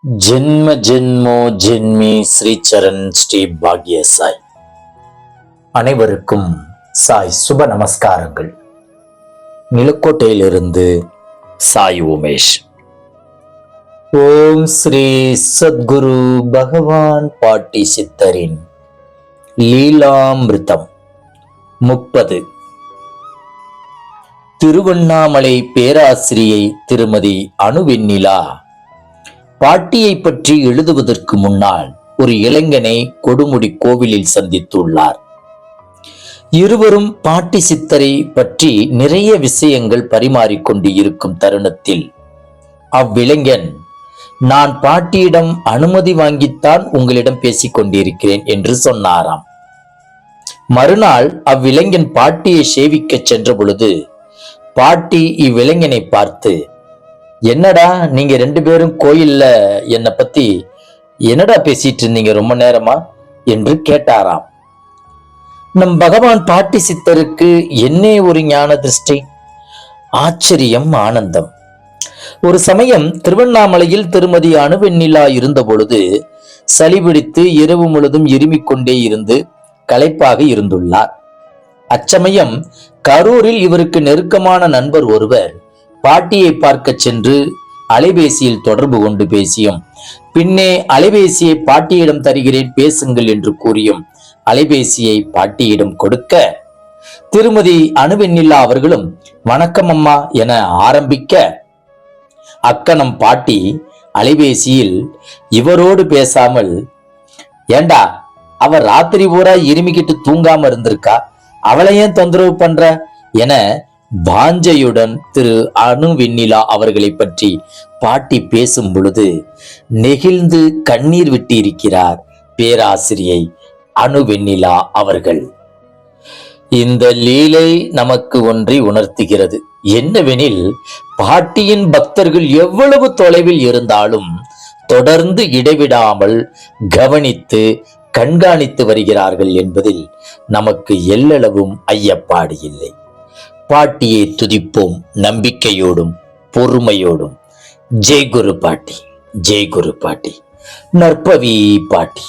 ஜென்ம ஜென்மோ ஜென்மி ஸ்ரீ சரண் ஸ்ரீ பாக்ய சாய். அனைவருக்கும் சாய் சுப நமஸ்காரங்கள். நிலக்கோட்டையிலிருந்து சாய் உமேஷ். ஓம் ஸ்ரீ சத்குரு பகவான் பாட்டி சித்தரின் லீலாமிருதம் 30. திருவண்ணாமலை பேராசிரியை திருமதி அணுவெண்ணிலா பாட்டியை பற்றி எழுதுவதற்கு முன்னால் ஒரு இளைஞனை கொடுமுடி கோவிலில் சந்தித்துள்ளார். இருவரும் பாட்டி சித்தரை பற்றி நிறைய விஷயங்கள் பரிமாறிக்கொண்டு இருக்கும் தருணத்தில் அவ்விளைஞன், நான் பாட்டியிடம் அனுமதி வாங்கித்தான் உங்களிடம் பேசிக் கொண்டிருக்கிறேன் என்று சொன்னாராம். மறுநாள் அவ்விளைஞன் பாட்டியை சேவிக்க சென்ற பொழுது பாட்டி இவ்விளைஞனை பார்த்து, என்னடா நீங்க 2 பேரும் கோயில்ல என்னை பத்தி என்னடா பேசிட்டு இருந்தீங்க ரொம்ப நேரமா என்று கேட்டாராம். நம் பகவான் பாட்டி சித்தருக்கு என்ன ஒரு ஞான திருஷ்டி! ஆச்சரியம், ஆனந்தம். ஒரு சமயம் திருவண்ணாமலையில் திருமதி அணுவெண்ணிலா இருந்த பொழுது சளி பிடித்து இரவு முழுதும் இருமிக் கொண்டே இருந்து களைப்பாக இருந்துள்ளார். அச்சமயம் கரூரில் இவருக்கு நெருக்கமான நண்பர் ஒருவர் பாட்டியை பார்க்க சென்று அலைபேசியில் தொடர்பு கொண்டு பேசியும், பின்னே அலைபேசியை பாட்டியிடம் தருகிறேன் பேசுங்கள் என்று கூறியும் அலைபேசியை பாட்டியிடம் கொடுக்க, திருமதி அணுவெண்ணிலா அவர்களும் வணக்கம் அம்மா என ஆரம்பிக்க, அக்கணம் பாட்டி அலைபேசியில் இவரோடு பேசாமல், ஏண்டா அவ ராத்திரி பூரா இருமிக்கிட்டு தூங்காம இருந்திருக்கா, அவளை ஏன் தொந்தரவு பண்ற என வாஞ்சையுடன் திரு அணுவெண்ணிலா அவர்களை பற்றி பாட்டி பேசும் பொழுது நெகிழ்ந்து கண்ணீர் விட்டு இருக்கிறார் பேராசிரியை அணுவெண்ணிலா அவர்கள். இந்த லீலை நமக்கு ஒன்றை உணர்த்துகிறது. என்னவெனில், பாட்டியின் பக்தர்கள் எவ்வளவு தொலைவில் இருந்தாலும் தொடர்ந்து இடைவிடாமல் கவனித்து கண்காணித்து வருகிறார்கள் என்பதில் நமக்கு எல்லளவும் ஐயப்பாடு இல்லை. பாட்டியை துதிப்போம் நம்பிக்கையோடும் பொறுமையோடும். ஜெய் குரு பாட்டி, ஜெய் குரு பாட்டி, நற்பவி பாட்டி.